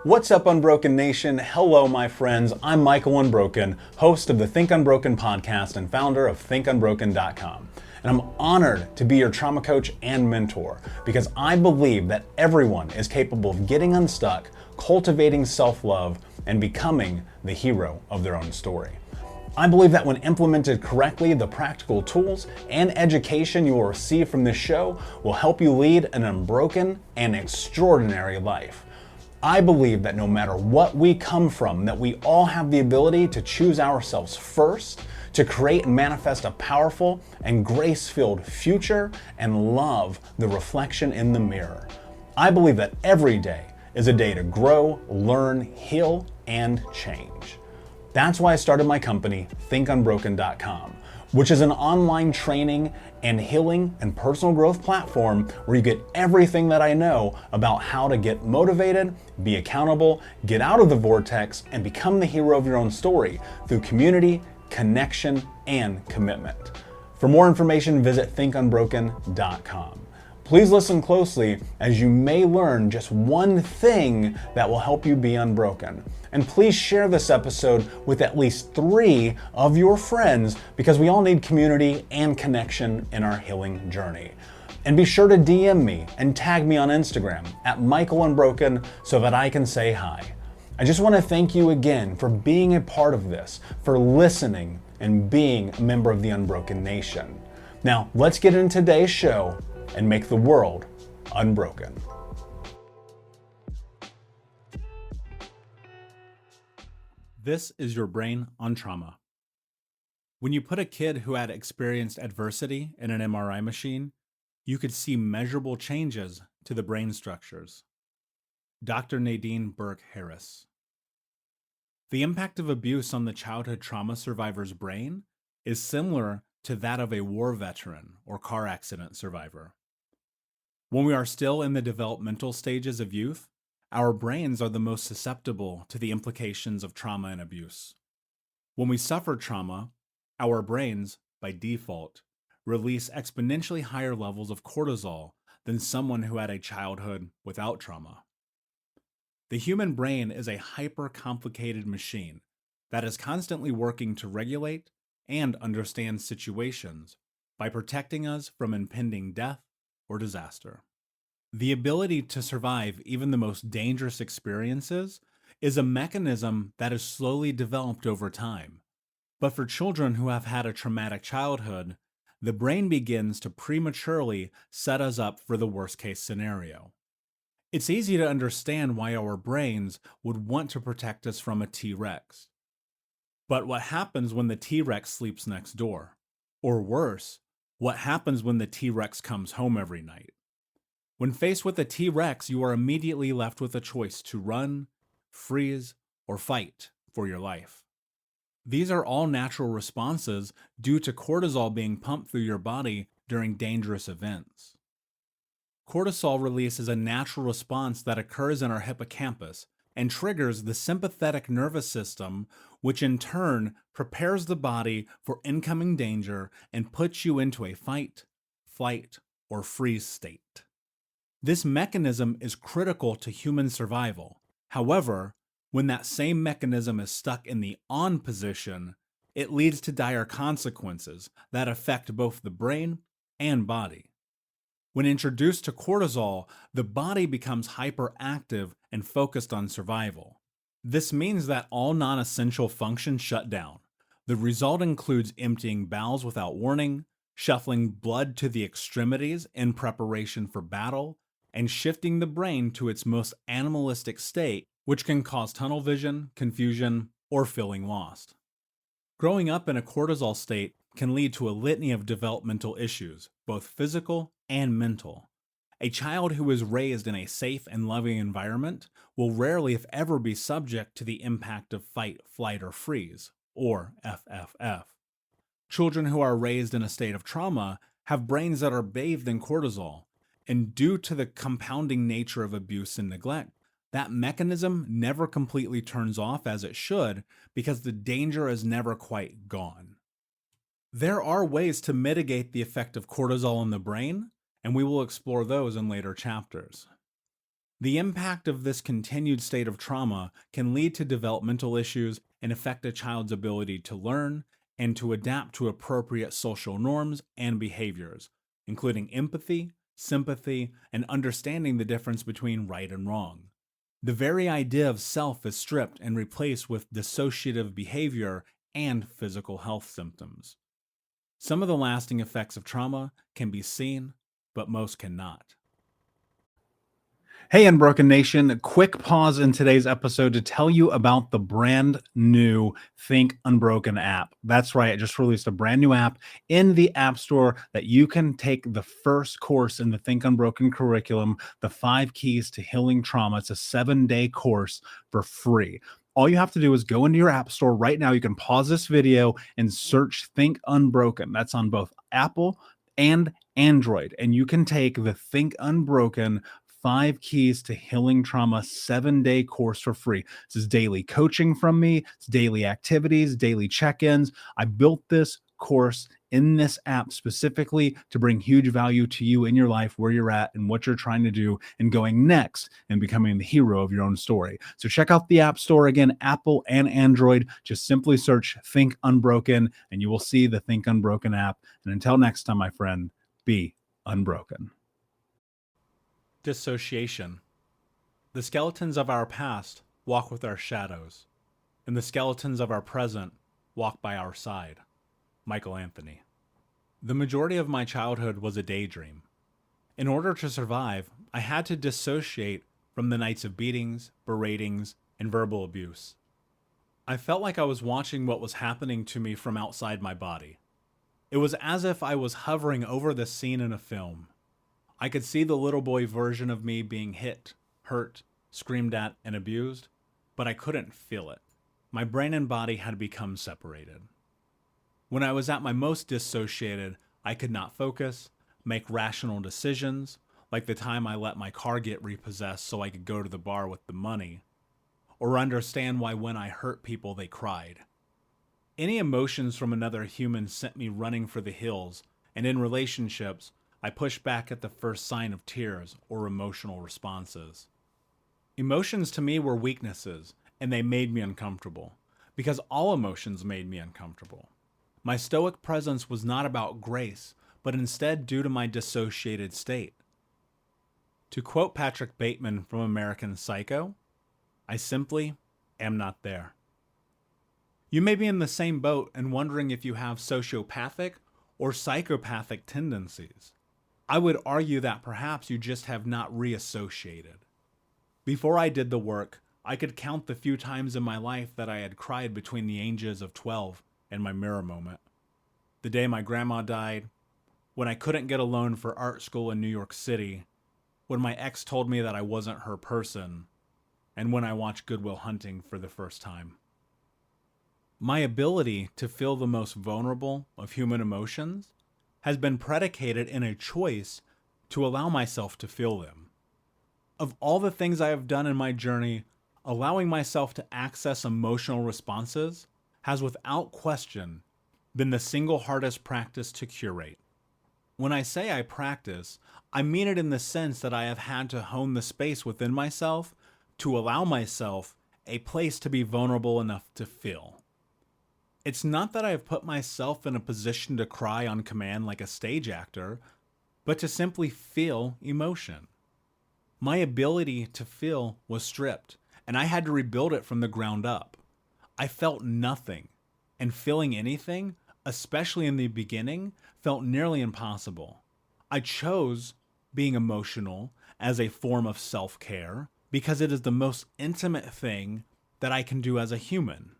What's up, Unbroken Nation? Hello, my friends. I'm Michael Unbroken, host of the Think Unbroken podcast and founder of ThinkUnbroken.com. And I'm honored to be your trauma coach and mentor because I believe that everyone is capable of getting unstuck, cultivating self-love, and becoming the hero of their own story. I believe that when implemented correctly, the practical tools and education you will receive from this show will help you lead an unbroken and extraordinary life. I believe that no matter what we come from, that we all have the ability to choose ourselves first, to create and manifest a powerful and grace-filled future and love the reflection in the mirror. I believe that every day is a day to grow, learn, heal, and change. That's why I started my company, ThinkUnbroken.com, which is an online training and healing and personal growth platform where you get everything that I know about how to get motivated, be accountable, get out of the vortex, and become the hero of your own story through community, connection, and commitment. For more information, visit ThinkUnbroken.com. Please listen closely as you may learn just one thing that will help you be unbroken. And please share this episode with at least 3 of your friends because we all need community and connection in our healing journey. And be sure to DM me and tag me on Instagram at Michael Unbroken so that I can say hi. I just want to thank you again for being a part of this, for listening and being a member of the Unbroken Nation. Now, let's get into today's show and make the world unbroken. This is your brain on trauma. When you put a kid who had experienced adversity in an MRI machine, you could see measurable changes to the brain structures. Dr. Nadine Burke-Harris. The impact of abuse on the childhood trauma survivor's brain is similar to that of a war veteran or car accident survivor. When we are still in the developmental stages of youth, our brains are the most susceptible to the implications of trauma and abuse. When we suffer trauma, our brains, by default, release exponentially higher levels of cortisol than someone who had a childhood without trauma. The human brain is a hyper-complicated machine that is constantly working to regulate and understand situations by protecting us from impending death or disaster. The ability to survive even the most dangerous experiences is a mechanism that is slowly developed over time. But for children who have had a traumatic childhood, the brain begins to prematurely set us up for the worst-case scenario. It's easy to understand why our brains would want to protect us from a T-Rex. But what happens when the T-Rex sleeps next door? Or worse, what happens when the T-Rex comes home every night? When faced with a T-Rex, you are immediately left with a choice to run, freeze, or fight for your life. These are all natural responses due to cortisol being pumped through your body during dangerous events. Cortisol release is a natural response that occurs in our hippocampus and triggers the sympathetic nervous system, which in turn prepares the body for incoming danger and puts you into a fight, flight, or freeze state. This mechanism is critical to human survival. However, when that same mechanism is stuck in the on position, it leads to dire consequences that affect both the brain and body. When introduced to cortisol, the body becomes hyperactive and focused on survival. This means that all non-essential functions shut down. The result includes emptying bowels without warning, shuffling blood to the extremities in preparation for battle, and shifting the brain to its most animalistic state, which can cause tunnel vision, confusion, or feeling lost. Growing up in a cortisol state can lead to a litany of developmental issues, both physical and mental. A child who is raised in a safe and loving environment will rarely, if ever, be subject to the impact of fight, flight, or freeze, or FFF. Children who are raised in a state of trauma have brains that are bathed in cortisol, and due to the compounding nature of abuse and neglect, that mechanism never completely turns off as it should because the danger is never quite gone. There are ways to mitigate the effect of cortisol in the brain, and we will explore those in later chapters. The impact of this continued state of trauma can lead to developmental issues and affect a child's ability to learn and to adapt to appropriate social norms and behaviors, including empathy, sympathy, and understanding the difference between right and wrong. The very idea of self is stripped and replaced with dissociative behavior and physical health symptoms. Some of the lasting effects of trauma can be seen, but most cannot. Hey, Unbroken Nation, a quick pause in today's episode to tell you about the brand new Think Unbroken app. That's right, I just released a brand new app in the App Store that you can take the first course in the Think Unbroken curriculum, The 5 Keys to Healing Trauma. It's a 7-day course for free. All you have to do is go into your App Store right now. You can pause this video and search Think Unbroken. That's on both Apple and Android. And you can take the Think Unbroken 5 Keys to Healing Trauma 7-day course for free. This is daily coaching from me. It's daily activities, daily check-ins. I built this course in this app specifically to bring huge value to you in your life, where you're at and what you're trying to do and going next and becoming the hero of your own story. So check out the App Store again, Apple and Android. Just simply search Think Unbroken and you will see the Think Unbroken app. And until next time, my friend, be unbroken. Dissociation. The skeletons of our past walk with our shadows, and the skeletons of our present walk by our side. Michael Anthony. The majority of my childhood was a daydream. In order to survive, I had to dissociate from the nights of beatings, beratings, and verbal abuse. I felt like I was watching what was happening to me from outside my body. It was as if I was hovering over the scene in a film. I could see the little boy version of me being hit, hurt, screamed at, and abused, but I couldn't feel it. My brain and body had become separated. When I was at my most dissociated, I could not focus, make rational decisions, like the time I let my car get repossessed so I could go to the bar with the money, or understand why when I hurt people they cried. Any emotions from another human sent me running for the hills, and in relationships, I pushed back at the first sign of tears or emotional responses. Emotions to me were weaknesses, and they made me uncomfortable, because all emotions made me uncomfortable. My stoic presence was not about grace, but instead due to my dissociated state. To quote Patrick Bateman from American Psycho, I simply am not there. You may be in the same boat and wondering if you have sociopathic or psychopathic tendencies. I would argue that perhaps you just have not reassociated. Before I did the work, I could count the few times in my life that I had cried between the ages of 12 and my mirror moment. The day my grandma died, when I couldn't get a loan for art school in New York City, when my ex told me that I wasn't her person, and when I watched Good Will Hunting for the first time. My ability to feel the most vulnerable of human emotions has been predicated in a choice to allow myself to feel them. Of all the things I have done in my journey, allowing myself to access emotional responses has without question been the single hardest practice to curate. When I say I practice, I mean it in the sense that I have had to hone the space within myself to allow myself a place to be vulnerable enough to feel. It's not that I have put myself in a position to cry on command like a stage actor, but to simply feel emotion. My ability to feel was stripped, and I had to rebuild it from the ground up. I felt nothing, and feeling anything, especially in the beginning, felt nearly impossible. I chose being emotional as a form of self-care because it is the most intimate thing that I can do as a human.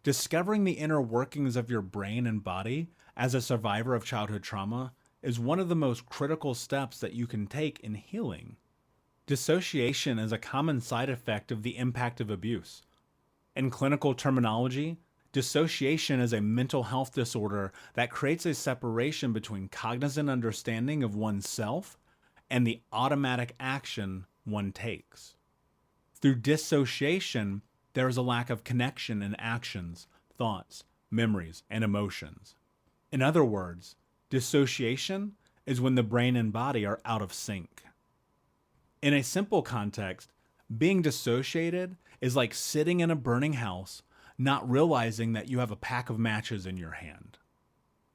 Discovering the inner workings of your brain and body as a survivor of childhood trauma is one of the most critical steps that you can take in healing. Dissociation is a common side effect of the impact of abuse. In clinical terminology, dissociation is a mental health disorder that creates a separation between cognizant understanding of oneself and the automatic action one takes. Through dissociation, there is a lack of connection in actions, thoughts, memories, and emotions. In other words, dissociation is when the brain and body are out of sync. In a simple context, being dissociated is like sitting in a burning house, not realizing that you have a pack of matches in your hand.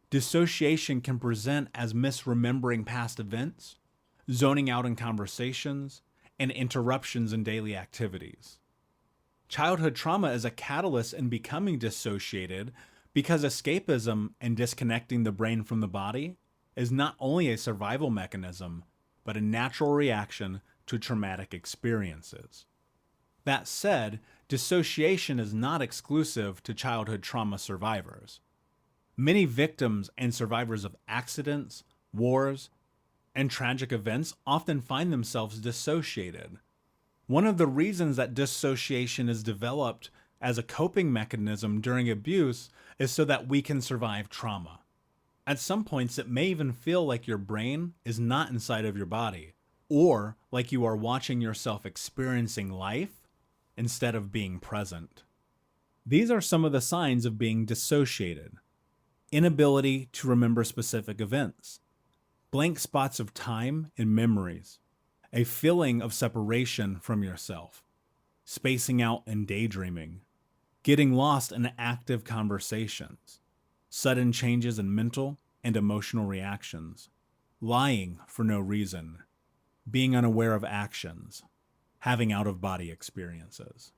Dissociation can present as misremembering past events, zoning out in conversations, and interruptions in daily activities. Childhood trauma is a catalyst in becoming dissociated because escapism and disconnecting the brain from the body is not only a survival mechanism, but a natural reaction to traumatic experiences. That said, dissociation is not exclusive to childhood trauma survivors. Many victims and survivors of accidents, wars, and tragic events often find themselves dissociated. One of the reasons that dissociation is developed as a coping mechanism during abuse is so that we can survive trauma. At some points, it may even feel like your brain is not inside of your body, or like you are watching yourself experiencing life instead of being present. These are some of the signs of being dissociated: inability to remember specific events, blank spots of time in memories, a feeling of separation from yourself, spacing out and daydreaming, getting lost in active conversations, sudden changes in mental and emotional reactions, lying for no reason, being unaware of actions, having out-of-body experiences.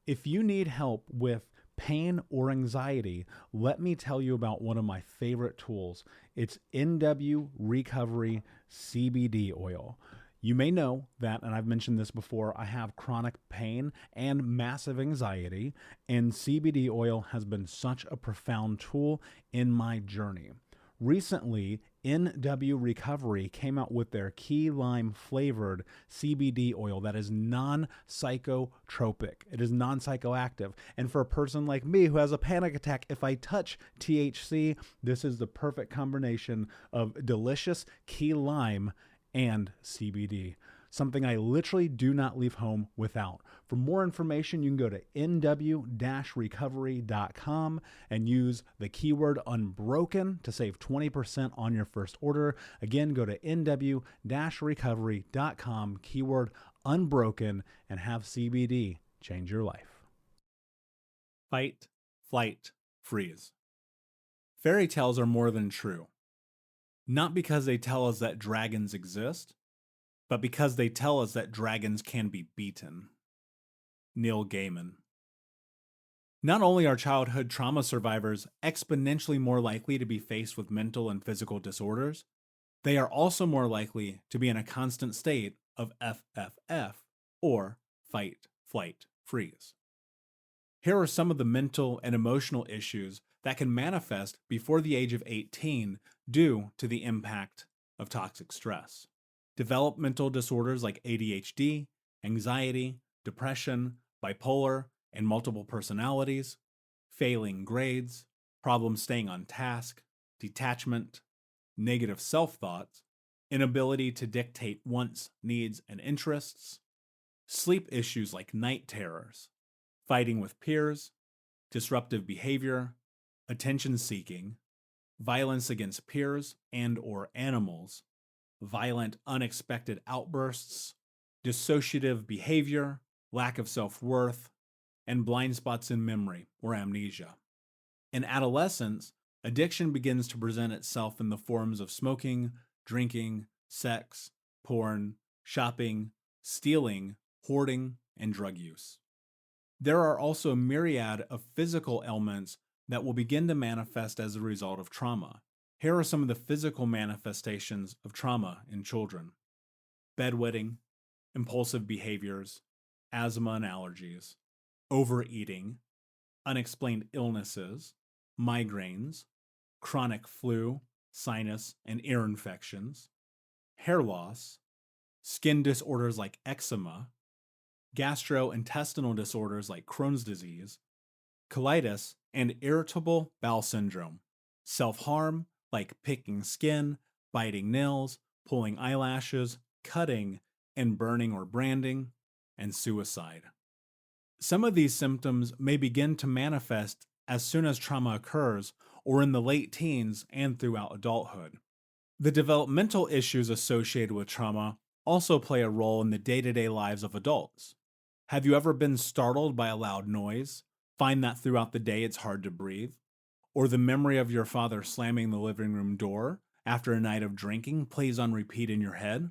If you need help with pain or anxiety, let me tell you about one of my favorite tools. It's NW Recovery CBD oil. You may know that, and I've mentioned this before, I have chronic pain and massive anxiety, and CBD oil has been such a profound tool in my journey. Recently, NW Recovery came out with their key lime flavored CBD oil that is non-psychotropic. It is non-psychoactive. And for a person like me who has a panic attack, if I touch THC, this is the perfect combination of delicious key lime and CBD. Something I literally do not leave home without. For more information, you can go to nw-recovery.com and use the keyword Unbroken to save 20% on your first order. Again, go to nw-recovery.com, keyword Unbroken, and have CBD change your life. Fight, flight, freeze. Fairy tales are more than true. Not because they tell us that dragons exist, but because they tell us that dragons can be beaten. Neil Gaiman. Not only are childhood trauma survivors exponentially more likely to be faced with mental and physical disorders, they are also more likely to be in a constant state of FFF, or fight, flight, freeze. Here are some of the mental and emotional issues that can manifest before the age of 18 due to the impact of toxic stress. Developmental disorders like ADHD, anxiety, depression, bipolar, and multiple personalities, failing grades, problems staying on task, detachment, negative self-thoughts, inability to dictate wants, needs, and interests, sleep issues like night terrors, fighting with peers, disruptive behavior, attention-seeking, violence against peers and or animals, violent unexpected outbursts, dissociative behavior, lack of self-worth, and blind spots in memory or amnesia. In adolescence, addiction begins to present itself in the forms of smoking, drinking, sex, porn, shopping, stealing, hoarding, and drug use. There are also a myriad of physical ailments that will begin to manifest as a result of trauma. Here are some of the physical manifestations of trauma in children: bedwetting, impulsive behaviors, asthma and allergies, overeating, unexplained illnesses, migraines, chronic flu, sinus and ear infections, hair loss, skin disorders like eczema, gastrointestinal disorders like Crohn's disease, colitis, and irritable bowel syndrome, self-harm like picking skin, biting nails, pulling eyelashes, cutting, and burning or branding, and suicide. Some of these symptoms may begin to manifest as soon as trauma occurs or in the late teens and throughout adulthood. The developmental issues associated with trauma also play a role in the day-to-day lives of adults. Have you ever been startled by a loud noise, find that throughout the day it's hard to breathe, or the memory of your father slamming the living room door after a night of drinking plays on repeat in your head?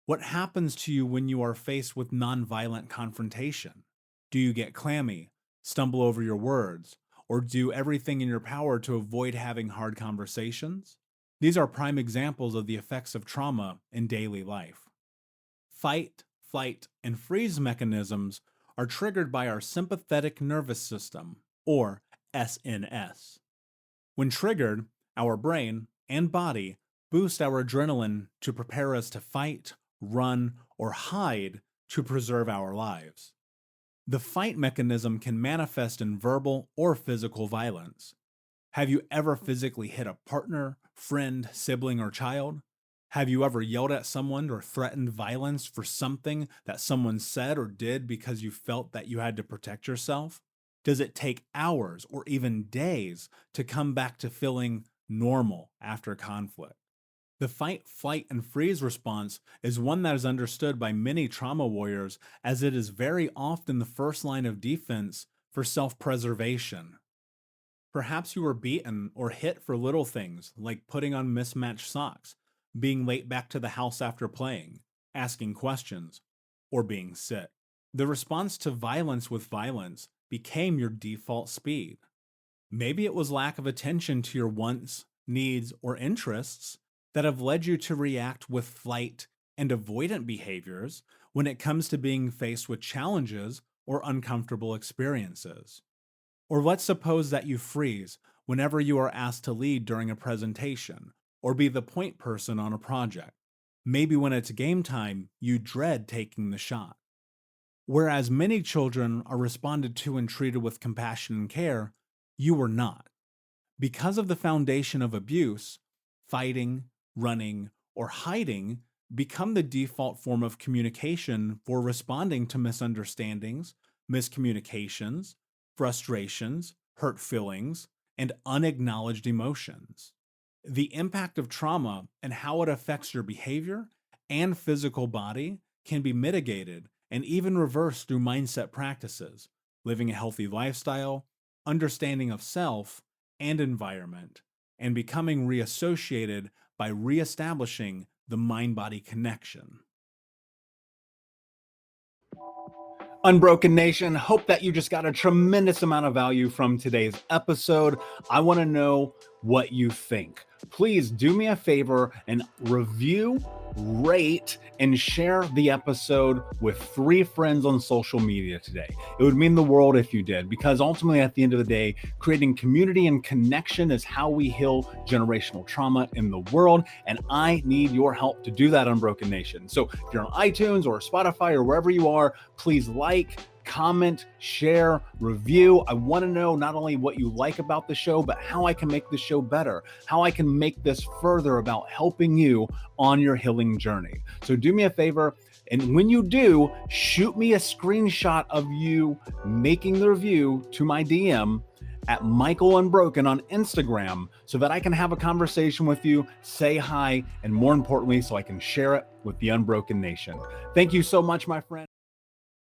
What happens to you when you are faced with nonviolent confrontation? Do you get clammy, stumble over your words, or do everything in your power to avoid having hard conversations? These are prime examples of the effects of trauma in daily life. Fight, flight, and freeze mechanisms are triggered by our sympathetic nervous system, or SNS. When triggered, our brain and body boost our adrenaline to prepare us to fight, run, or hide to preserve our lives. The fight mechanism can manifest in verbal or physical violence. Have you ever physically hit a partner, friend, sibling, or child? Have you ever yelled at someone or threatened violence for something that someone said or did because you felt that you had to protect yourself? Does it take hours or even days to come back to feeling normal after conflict? The fight, flight, and freeze response is one that is understood by many trauma warriors as it is very often the first line of defense for self-preservation. Perhaps you were beaten or hit for little things like putting on mismatched socks, being late back to the house after playing, asking questions, or being sick. The response to violence with violence became your default speed. Maybe it was lack of attention to your wants, needs, or interests that have led you to react with flight and avoidant behaviors when it comes to being faced with challenges or uncomfortable experiences. Or let's suppose that you freeze whenever you are asked to lead during a presentation or be the point person on a project. Maybe when it's game time, you dread taking the shot. Whereas many children are responded to and treated with compassion and care, you were not. Because of the foundation of abuse, fighting, running, or hiding become the default form of communication for responding to misunderstandings, miscommunications, frustrations, hurt feelings, and unacknowledged emotions. The impact of trauma and how it affects your behavior and physical body can be mitigated and even reversed through mindset practices, living a healthy lifestyle, understanding of self and environment, and becoming reassociated by reestablishing the mind-body connection. Unbroken Nation, hope that you just got a tremendous amount of value from today's episode. I want to know what you think. Please do me a favor and review, rate, and share the episode with 3 friends on social media today. It would mean the world if you did, because ultimately at the end of the day, creating community and connection is how we heal generational trauma in the world, and I need your help to do that, Unbroken Nation. So if you're on iTunes or Spotify or wherever you are, please like, comment, share, review. I want to know not only what you like about the show, but how I can make the show better, how I can make this further about helping you on your healing journey. So do me a favor, and when you do, shoot me a screenshot of you making the review to my DM at Michael Unbroken on Instagram so that I can have a conversation with you, say hi, and more importantly, so I can share it with the Unbroken Nation. Thank you so much, my friend.